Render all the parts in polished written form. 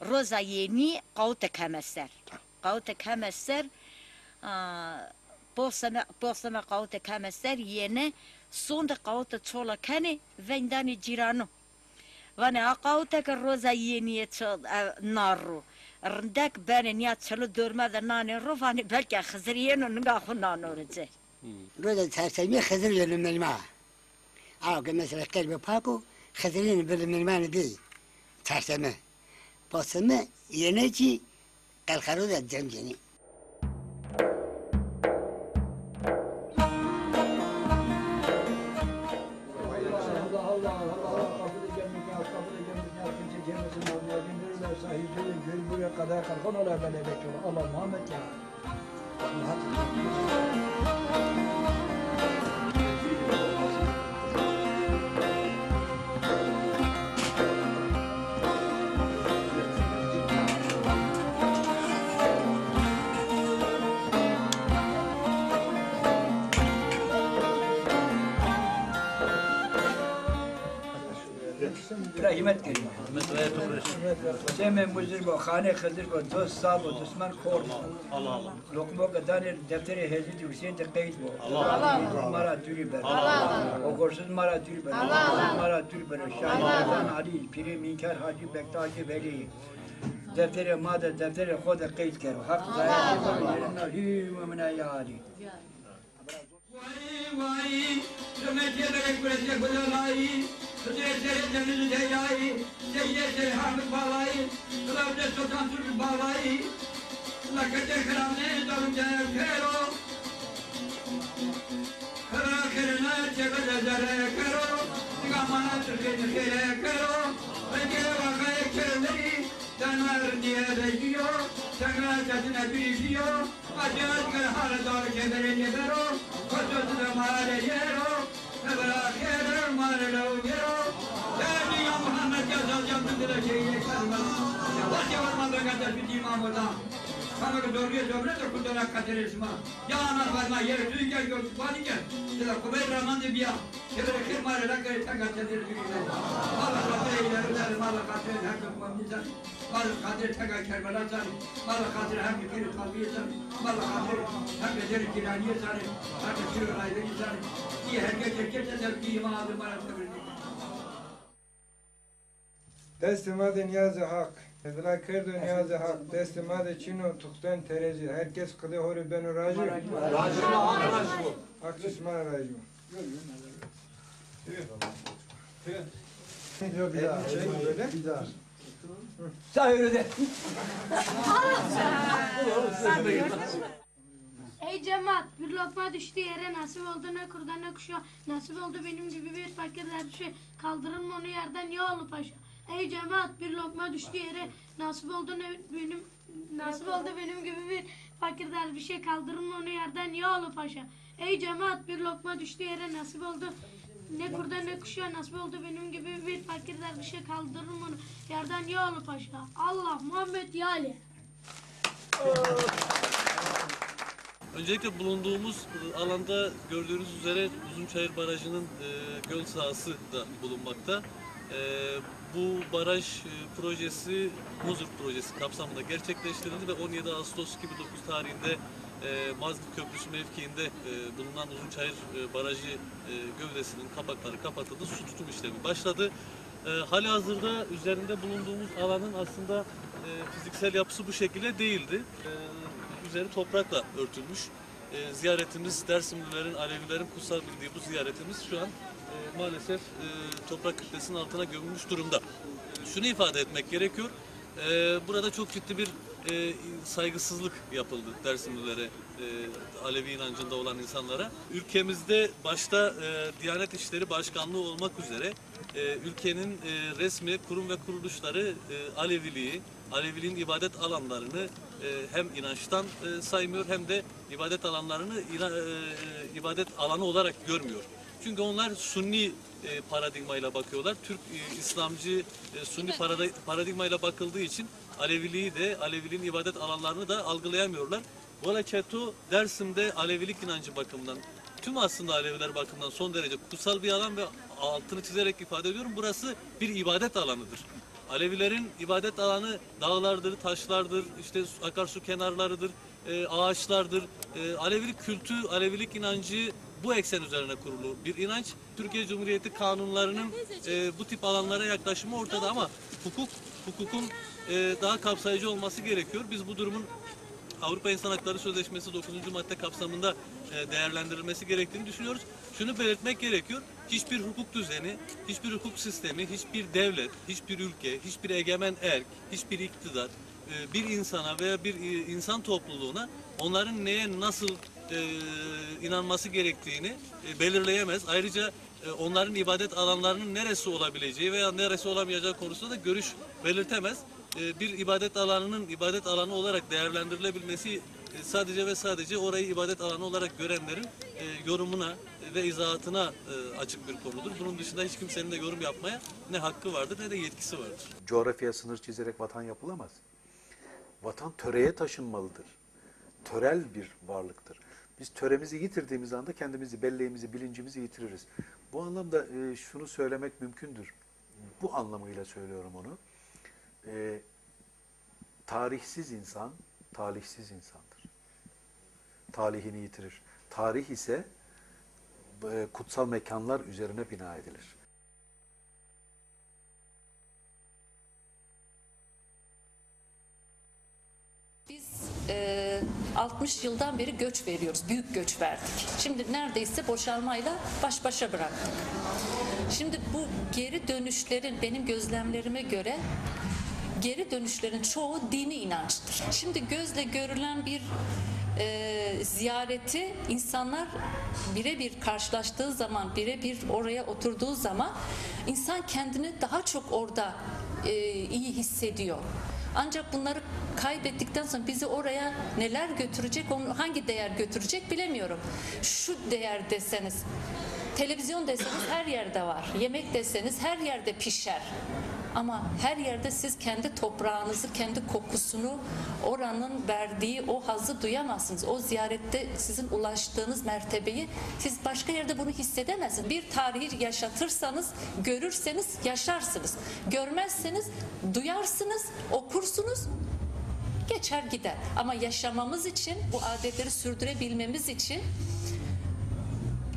روزا یینی قوتک همسر قوتک همسر بوسنا قوتک همسر یینه سوند قوت چولا کنی وندانی جیرانو وانه قوتک روزا یینی نارو رندک بنی نیات چلو دورما نانی رو وانه بلکه خزریانو نگاه خو نانو رزه روزا ترسمی خزر جلو ملما که مثلا قلب پاکو خزرین بل ملمان دی ترسمه باسمه یعنی چی قلخروز جمجنی kadar kalkan ola böyle bekliyor. Allah Muhammed ya. رحمت کریم. جمع مزر با خانه خضر با دو صاحب و دشمن خورد. لقمه کدان دفتر حضرت حسین تقید بود. مرا دوری بر. و گرسوز مرا دوری بر. مرا دوری بر. شاهدان علی پیر مینکر حاجی بکتاج ولی دفتر مادر دفتر خود قید کرد. حق زاید بر و من یاری. وای جمعیت یک برای گلایی سجده جنیل جایی جیه حامد بالایی لابد سلطان سر بالایی لکت خرامه دارم جای کرو خرا خرنا چگل جره کرو نگاهانا ترکه خیره کرو بگه واقعی کردی تنار دیه رجیو تنگا چتنا بیزیو آجات کر حال دار که برنی برو خودت ماره یرو نبرا خیر ماره لو یرو دنی یا محمد جزال جمع دل شیء کلمه یواش یواش من بگذار بیتی مامولا کامک دوری دوره تو کدوم کاتر اسما یا آن فرما یر توی که یو بانی که دل کوبه رمان بیا که بر خیر ماره لگه تنگا چتر بیونه مالا خاطر ایران مالا خاطر حکم میزن مالا خاطر تنگا کربلا زن مالا خاطر هم پیر خالبی زن مالا خاطر هم جر گیرانی زن هم شیر رایدی زن یه هرگز چرچه در کی ما آدم مارا تبرید Teslimad niyaz hak. Edla kerdo niyaz hak. Teslimad çino tuktan terezi. Herkes kıdı hori benu racı. Racı mı? Akçısma racı. Yok bir daha. Bir daha. Sağ yürüdü. Ey cemaat, bir lokma düştü yere, nasip oldu ne kurda ne kuşa, nasip oldu benim gibi bir fakir dervişe, kaldırın mı onu yerden ya oğlu paşa. Ey cemaat, bir lokma düştü yere, nasip oldu benim gibi bir fakir dervişe, kaldırın mı onu yerden ya oğlu paşa. Ey cemaat, bir lokma düştü yere, nasip oldu ne kurda ne kuşa, nasip oldu benim gibi bir fakir dervişe, kaldırın mı onu yerden ya oğlu paşa. Allah, Muhammed ya Ali. Öncelikle bulunduğumuz alanda gördüğünüz üzere Uzunçayır Barajı'nın göl sahası da bulunmakta. Bu baraj projesi Muzur projesi kapsamında gerçekleştirildi ve 17 Ağustos 2009 tarihinde Mazgirt Köprüsü mevkiinde bulunan Uzunçayır Barajı gövdesinin kapakları kapatıldı. Su tutum işlemi başladı. Halihazırda üzerinde bulunduğumuz alanın aslında fiziksel yapısı bu şekilde değildi. Üzeri toprakla örtülmüş. Ziyaretimiz Dersimlilerin, Alevilerin kutsal bildiği bu ziyaretimiz şu an maalesef toprak kütlesinin altına gömülmüş durumda. Şunu ifade etmek gerekiyor. Burada çok ciddi bir saygısızlık yapıldı Dersimlilere, Alevi inancında olan insanlara. Ülkemizde başta Diyanet İşleri Başkanlığı olmak üzere ülkenin resmi kurum ve kuruluşları Aleviliği, Aleviliğin ibadet alanlarını hem inançtan saymıyor hem de ibadet alanlarını ibadet alanı olarak görmüyor. Çünkü onlar Sunni paradigmayla bakıyorlar. Türk İslamcı Sunni paradigmayla bakıldığı için Aleviliği de, Aleviliğin ibadet alanlarını da algılayamıyorlar. Volaçetu Dersim'de Alevilik inancı bakımından, tüm aslında Aleviler bakımından son derece kutsal bir alan ve altını çizerek ifade ediyorum. Burası bir ibadet alanıdır. Alevilerin ibadet alanı dağlardır, taşlardır, işte akarsu kenarlarıdır, ağaçlardır. Alevilik kültü, Alevilik inancı bu eksen üzerine kurulu bir inanç. Türkiye Cumhuriyeti kanunlarının bu tip alanlara yaklaşımı ortada ama hukukun daha kapsayıcı olması gerekiyor. Biz bu durumun Avrupa İnsan Hakları Sözleşmesi 9. madde kapsamında değerlendirilmesi gerektiğini düşünüyoruz. Şunu belirtmek gerekiyor. Hiçbir hukuk düzeni, hiçbir hukuk sistemi, hiçbir devlet, hiçbir ülke, hiçbir egemen erk, hiçbir iktidar bir insana veya bir insan topluluğuna onların neye nasıl inanması gerektiğini belirleyemez. Ayrıca onların ibadet alanlarının neresi olabileceği veya neresi olamayacağı konusunda da görüş belirtemez. Bir ibadet alanının ibadet alanı olarak değerlendirilebilmesi sadece ve sadece orayı ibadet alanı olarak görenlerin yorumuna ve izahatına açık bir konudur. Bunun dışında hiç kimsenin de yorum yapmaya ne hakkı vardır ne de yetkisi vardır. Coğrafyaya sınır çizerek vatan yapılamaz. Vatan töreye taşınmalıdır. Törel bir varlıktır. Biz töremizi yitirdiğimiz anda kendimizi, belleğimizi, bilincimizi yitiririz. Bu anlamda şunu söylemek mümkündür. Bu anlamıyla söylüyorum onu. Tarihsiz insan, talihsiz insandır. Talihini yitirir. Tarih ise kutsal mekanlar üzerine bina edilir. Biz 60 yıldan beri göç veriyoruz. Büyük göç verdik. Şimdi neredeyse boşalmayla baş başa bıraktık. Şimdi bu geri dönüşlerin benim gözlemlerime göre geri dönüşlerin çoğu dini inançtır. Şimdi gözle görülen bir ziyareti insanlar birebir karşılaştığı zaman, birebir oraya oturduğu zaman insan kendini daha çok orada iyi hissediyor. Ancak bunları kaybettikten sonra bizi oraya neler götürecek, onu hangi değer götürecek bilemiyorum. Şu değer deseniz, televizyon deseniz her yerde var. Yemek deseniz her yerde pişer. Ama her yerde siz kendi toprağınızı, kendi kokusunu, oranın verdiği o hazzı duyamazsınız. O ziyarette sizin ulaştığınız mertebeyi siz başka yerde bunu hissedemezsiniz. Bir tarihi yaşatırsanız, görürseniz yaşarsınız. Görmezseniz duyarsınız, okursunuz, geçer gider. Ama yaşamamız için, bu adetleri sürdürebilmemiz için,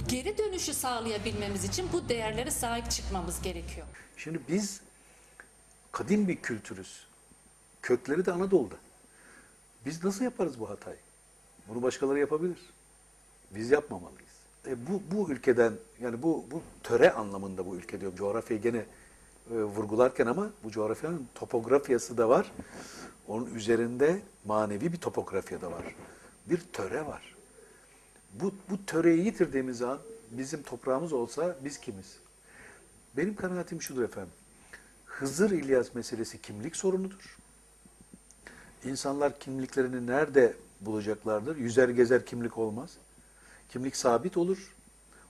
geri dönüşü sağlayabilmemiz için bu değerlere sahip çıkmamız gerekiyor. Şimdi biz kadim bir kültürüz. Kökleri de Anadolu'da. Biz nasıl yaparız bu hatayı? Bunu başkaları yapabilir. Biz yapmamalıyız. Bu ülkeden, yani bu töre anlamında bu ülke diyorum. Coğrafyayı gene vurgularken ama bu coğrafyanın topografyası da var. Onun üzerinde manevi bir topografya da var. Bir töre var. Bu töreyi yitirdiğimiz an bizim toprağımız olsa biz kimiz? Benim kanaatim şudur efendim. Hızır İlyas meselesi kimlik sorunudur. İnsanlar kimliklerini nerede bulacaklardır? Yüzer gezer kimlik olmaz. Kimlik sabit olur.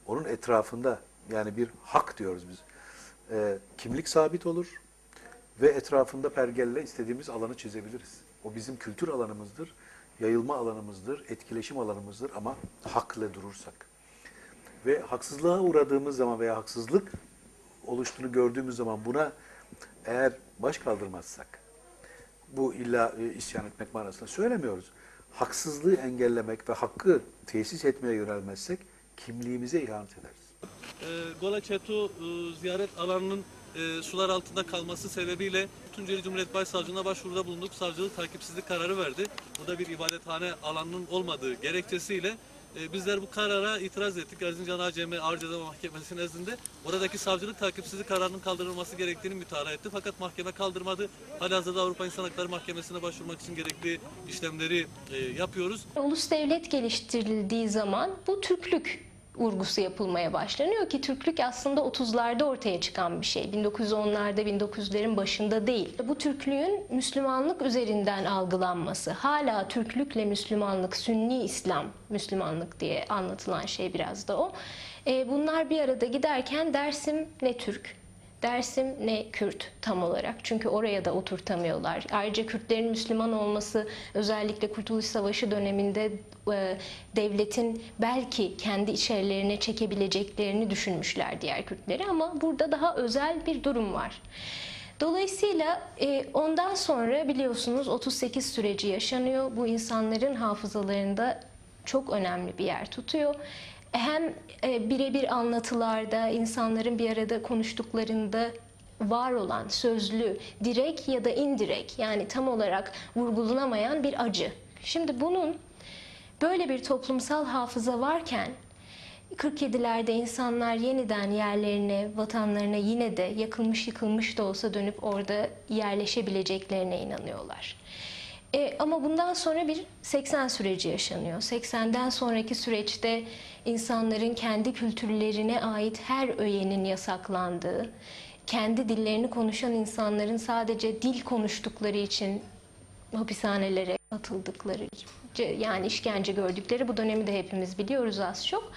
Onun etrafında, yani bir hak diyoruz biz. Kimlik sabit olur ve etrafında pergelle istediğimiz alanı çizebiliriz. O bizim kültür alanımızdır, yayılma alanımızdır, etkileşim alanımızdır ama hakla durursak. Ve haksızlığa uğradığımız zaman veya haksızlık oluştuğunu gördüğümüz zaman buna eğer baş kaldırmazsak, bu illa isyan etmek manasında söylemiyoruz. Haksızlığı engellemek ve hakkı tesis etmeye yönelmezsek kimliğimize ihanet ederiz. Golaçeto ziyaret alanının sular altında kalması sebebiyle Tunceli Cumhuriyet Başsavcılığına başvuruda bulunduk. Savcılık takipsizlik kararı verdi. Burada bir ibadethane alanının olmadığı gerekçesiyle bizler bu karara itiraz ettik. Erzincan ACM Ağır Ceza Mahkemesi nezdinde oradaki savcılık takipsizlik kararının kaldırılması gerektiğini mütalaa etti. Fakat mahkeme kaldırmadı. Halihazırda Avrupa İnsan Hakları Mahkemesi'ne başvurmak için gerekli işlemleri yapıyoruz. Ulus devlet geliştirildiği zaman bu Türklük vurgusu yapılmaya başlanıyor ki Türklük aslında 30'larda ortaya çıkan bir şey. 1910'larda, 1900'lerin başında değil. Bu Türklüğün Müslümanlık üzerinden algılanması, hala Türklükle Müslümanlık, Sünni İslam, Müslümanlık diye anlatılan şey biraz da o. Bunlar bir arada giderken Dersim ne Türk, Dersim ne Kürt tam olarak. Çünkü oraya da oturtamıyorlar. Ayrıca Kürtlerin Müslüman olması özellikle Kurtuluş Savaşı döneminde devletin belki kendi içerilerine çekebileceklerini düşünmüşler diğer Kürtleri ama burada daha özel bir durum var. Dolayısıyla ondan sonra biliyorsunuz 38 süreci yaşanıyor. Bu insanların hafızalarında çok önemli bir yer tutuyor. Hem birebir anlatılarda, insanların bir arada konuştuklarında var olan sözlü, direkt ya da indirekt, yani tam olarak vurgulanamayan bir acı. Şimdi bunun böyle bir toplumsal hafıza varken 47'lerde insanlar yeniden yerlerine, vatanlarına yine de yakılmış yıkılmış da olsa dönüp orada yerleşebileceklerine inanıyorlar. Ama bundan sonra bir 80 süreci yaşanıyor. 80'den sonraki süreçte insanların kendi kültürlerine ait her öğenin yasaklandığı, kendi dillerini konuşan insanların sadece dil konuştukları için hapishanelere atıldıkları, yani işkence gördükleri bu dönemi de hepimiz biliyoruz az çok.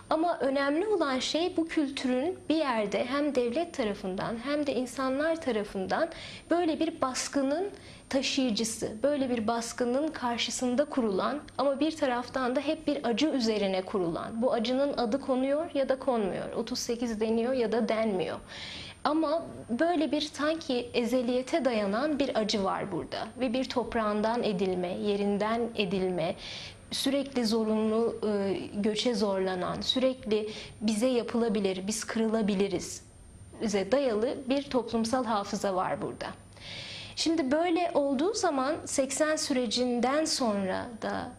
Ama önemli olan şey bu kültürün bir yerde hem devlet tarafından hem de insanlar tarafından böyle bir baskının taşıyıcısı, böyle bir baskının karşısında kurulan ama bir taraftan da hep bir acı üzerine kurulan. Bu acının adı konuyor ya da konmuyor. 38 deniyor ya da denmiyor. Ama böyle bir sanki ezeliyete dayanan bir acı var burada ve bir toprağından edilme, yerinden edilme, sürekli zorunlu göçe zorlanan, sürekli bize yapılabilir, biz kırılabiliriz bize dayalı bir toplumsal hafıza var burada. Şimdi böyle olduğu zaman 80 sürecinden sonra da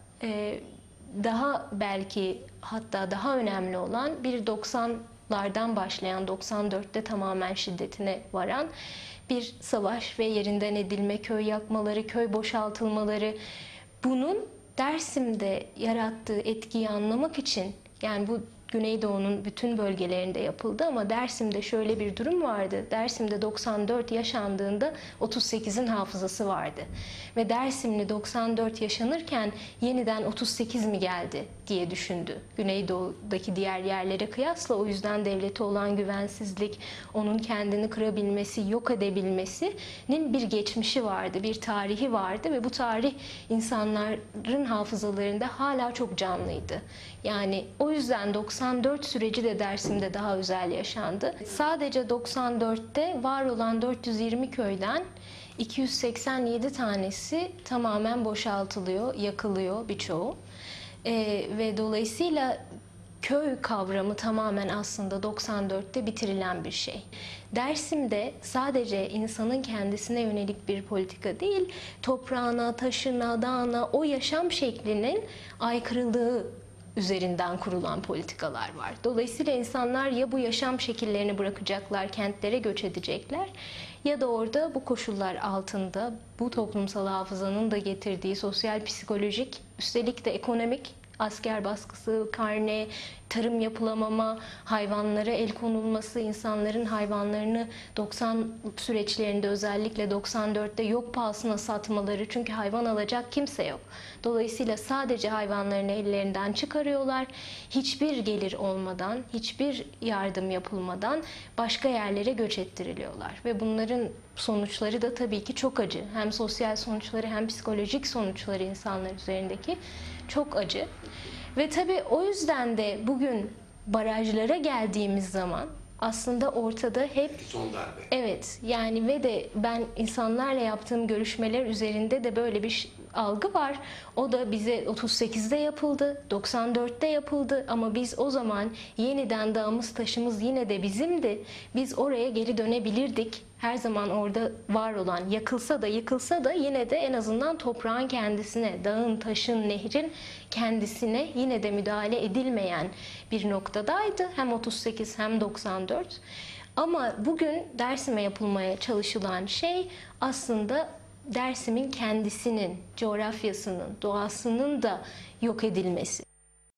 daha belki hatta daha önemli olan bir 90'lardan başlayan 94'te tamamen şiddetine varan bir savaş ve yerinden edilme, köy yakmaları, köy boşaltılmaları. Bunun Dersim'de yarattığı etkiyi anlamak için, yani bu Güneydoğu'nun bütün bölgelerinde yapıldı ama Dersim'de şöyle bir durum vardı. Dersim'de 94 yaşandığında 38'in hafızası vardı. Ve Dersimli 94 yaşanırken yeniden 38 mi geldi diye düşündü. Güneydoğu'daki diğer yerlere kıyasla o yüzden devlete olan güvensizlik, onun kendini kırabilmesi, yok edebilmesinin bir geçmişi vardı, bir tarihi vardı ve bu tarih insanların hafızalarında hala çok canlıydı. Yani o yüzden 94 süreci de Dersim'de daha özel yaşandı. Sadece 94'te var olan 420 köyden 287 tanesi tamamen boşaltılıyor, yakılıyor birçoğu. Ve dolayısıyla köy kavramı tamamen aslında 94'te bitirilen bir şey. Dersim'de sadece insanın kendisine yönelik bir politika değil, toprağına, taşına, dağına, o yaşam şeklinin aykırılığı üzerinden kurulan politikalar var. Dolayısıyla insanlar ya bu yaşam şekillerini bırakacaklar, kentlere göç edecekler ya da orada bu koşullar altında bu toplumsal hafızanın da getirdiği sosyal, psikolojik, üstelik de ekonomik, asker baskısı, karne, tarım yapılamama, hayvanlara el konulması, insanların hayvanlarını 90 süreçlerinde özellikle 94'te yok pahasına satmaları, çünkü hayvan alacak kimse yok. Dolayısıyla sadece hayvanlarını ellerinden çıkarıyorlar. Hiçbir gelir olmadan, hiçbir yardım yapılmadan başka yerlere göç ettiriliyorlar. Ve bunların sonuçları da tabii ki çok acı. Hem sosyal sonuçları hem psikolojik sonuçları insanlar üzerindeki çok acı. Ve tabii o yüzden de bugün barajlara geldiğimiz zaman aslında ortada hep son darbe. Evet, yani ve de ben insanlarla yaptığım görüşmeler üzerinde de böyle bir algı var. O da bize 38'de yapıldı, 94'te yapıldı ama biz o zaman yeniden dağımız taşımız yine de bizimdi. Biz oraya geri dönebilirdik. Her zaman orada var olan, yakılsa da yıkılsa da yine de en azından toprağın kendisine, dağın, taşın, nehrin kendisine yine de müdahale edilmeyen bir noktadaydı. Hem 38 hem 94. Ama bugün Dersim'e yapılmaya çalışılan şey aslında Dersim'in kendisinin, coğrafyasının, doğasının da yok edilmesi.